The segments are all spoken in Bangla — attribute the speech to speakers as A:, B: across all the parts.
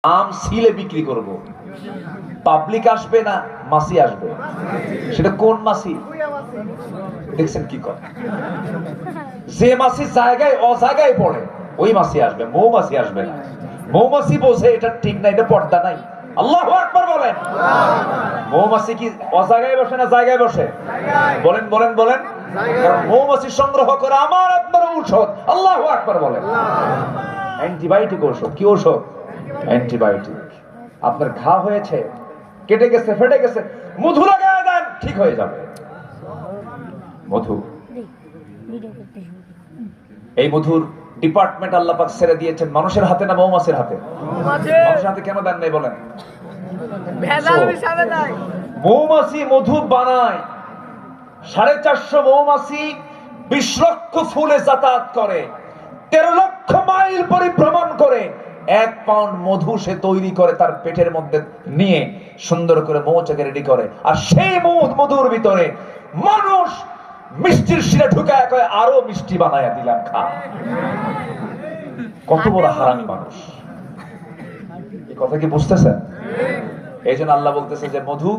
A: আম সিলে বিক্রি করব, পাবলিক আসবে না মাছি আসবে? সেটা কোন মাছি? দেখছেন কি করে? যে মাছি জায়গায় অজায়গায় পড়ে ওই মাছি আসবে, মৌমাছি আসবে না। মৌমাছি বোঝে এটা ঠিক না, এটা পর্দা নাই। আল্লাহু আকবার বলেন। মৌমাছি কি অজায়গায় বসে না জায়গায় বসে? বলেন বলেন বলেন। কারণ মৌমাছি সংগ্রহ করে আমার আপনার ঔষধ। আল্লাহু আকবার বলেন। অ্যান্টিবায়োটিক ঔষধ। কি ঔষধ? অ্যান্টিবায়োটিক। আপনার ঘা হয়েছে, কেটে গেছে, ফেটে গেছে, মধু লাগায় দেন, ঠিক হয়ে যাবে। মধু, এই মধুর ডিপার্টমেন্ট আল্লাহ পাক ছেড়ে দিয়েছেন মানুষের হাতে না মৌমাছির হাতে? মানুষের হাতে কেন দেন নাই বলেন? মৌমাছি মধু বানায়, 450 মৌমাছি 20 লক্ষ ফুলে যাতায়াত করে, 13 লক্ষ মাইল পরিভ্রমণ করে 1 পাউন্ড মধু সে তৈরি করে, তার পেটের মধ্যে নিয়ে সুন্দর করে মৌচাকে রেডি করে। আর সেই মধুর ভিতরে মানুষ মিষ্টির শিরা ঢুকায় কয় আরো মিষ্টি বানায়া দিলাম, খা। কত বড় হারামি মানুষ! এই কথা কি বুঝতেছেন? এই জন্য আল্লাহ বলতেছে যে মধু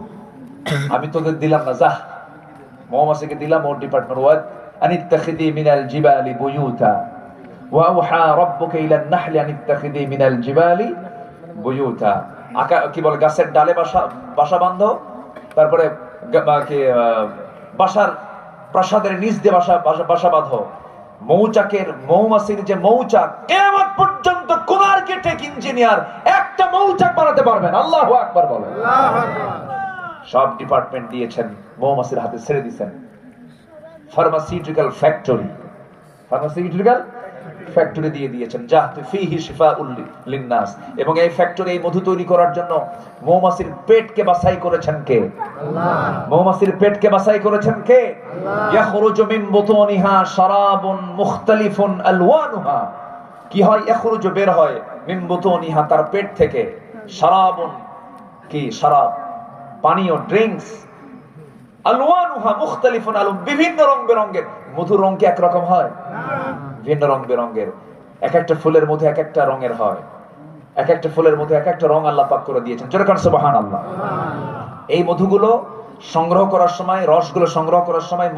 A: আমি তোদের দিলাম না, যা মৌমাছিকে দিলাম ওর ডিপার্টমেন্ট। ওয়াদ আনিত্তাখিদি মিনাল জিবালি বুয়ুতা ওয়া আওহা রাব্বুকা ইলান নাহলি আনিত্তাখিদি মিনাল জিবালি বুয়ুতা। কি বলে, গাছের ডালে বাসা বাঁধো, তারপরে বাসার প্রাসাদের নিচ দিয়ে বাসা বাঁধো। মৌচাকের মৌমাছির যে মৌচাক, কিয়ামত পর্যন্ত কোন আর্কিটেক্ট ইঞ্জিনিয়ার একটা মৌচাক বানাতে পারবেন। আল্লাহু আকবার বলেন। আল্লাহু আকবার। সব ডিপার্টমেন্ট দিয়েছেন মৌমাছির হাতে, ছেড়ে দিয়েছেন। ফার্মাসিউটিক্যাল ফ্যাক্টরি দিয়ে দিয়েছেন, জাহতু ফীহি শিফাউল লিন্নাস। এবং এই ফ্যাক্টরি, এই মধু তৈরি করার জন্য মৌমাছির পেটকে বাছাই করেছেন কে? আল্লাহ। মৌমাছির পেটকে বাছাই করেছেন কে? আল্লাহ। ইয়াখরুজু মিন বুতুনিহা শারাবুন মুখতালিফুন আলওয়ানুহা। কি হয়? ইয়াখরুজু, বের হয়, মিন বুতুনিহা, তার পেট থেকে, শারাবুন, কি শারাব, পানীয়, ড্রিঙ্কস, আলওয়ানুহা মুখতালিফুন, বিভিন্ন রং বেরঙের। মধুর রং কি একরকম হয়? ভিন্ন রং বেরঙের। এক একটা ফুলের মধ্যে এক একটা রঙের হয়, এক একটা ফুলের মধ্যে এক একটা রং আল্লাহ পাক করে দিয়েছেন। জোরে কান সুবহানাল্লাহ। এই মধুগুলো সংগ্রহ করার সময়, রসগুলো সংগ্রহ করার সময়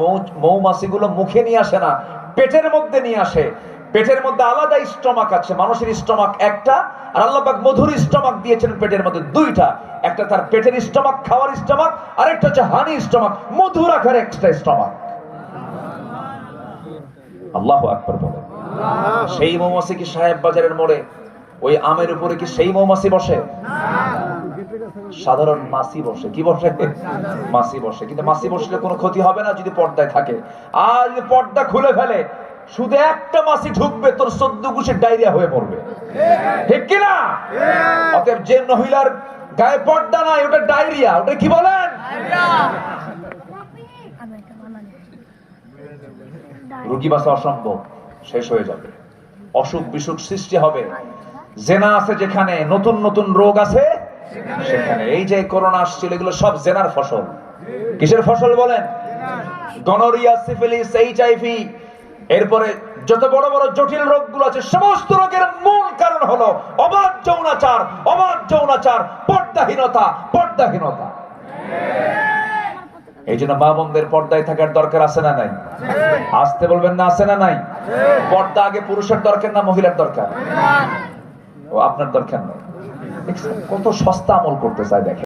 A: মৌমাছিগুলো মুখে নিয়ে আসে না, পেটের মধ্যে নিয়ে আসে। পেটের মধ্যে আলাদা স্টমাক আছে, মানুষের স্টমাক একটা, আর আল্লাহ পাক মধুর স্টমাক দিয়েছেন পেটের মধ্যে দুইটা। একটা তার পেটের স্টমাক, খাওয়ার স্টমাক, আর একটা হচ্ছে হানি স্টমাক, মধু রাখার এক্সট্রা স্টমাক। আল্লাহু আকবার বলেন। সেই মৌমাছি কি সাহেব বাজারের মোড়ে ওই আমের উপরে কি সেই মৌমাছি বসে? সাধারণ মাছি বসে। কি বসে? মাছি বসে। কিন্তু মাছি বসলে কোনো ক্ষতি হবে না যদি পর্দায় থাকে। আর যদি পর্দা খুলে ফেলে, শুধু একটা মাছি ঢুকবে, তোর 14 গুষের ডায়রিয়া হয়ে পড়বে। ঠিক কিনা? অতএব যে মহিলার গায়ে পর্দা নাই, ওটা ডায়রিয়া। ওটা কি বলেন? রোগী বাঁচা অসম্ভব, শেষ হয়ে যাবে, অসুখ বিসুখ সৃষ্টি হবে। জেনা আছে যেখানে, নতুন নতুন রোগ আছে সেখানে। এই যে করোনা আসছিল, এগুলো সব জেনার ফসল। কিসের ফসল বলেন? গনোরিয়া, সিফিলিস, এইচআইভি, এরপরে যত বড় বড় জটিল রোগগুলো আছে, সমস্ত রোগের মূল কারণ হলো অবাধ যৌনাচার, অবাধ যৌনাচার, পর্দাহীনতা। এই জন্য মা বোনদের পর্দায় থাকার দরকার আছে না নাই? আসতে বলবেন না, আছে না নাই? পর্দা আগে পুরুষের দরকার না মহিলার দরকার? ও, আপনার দরকার নাই। কত সস্তা আমল করতে চায় দেখেন।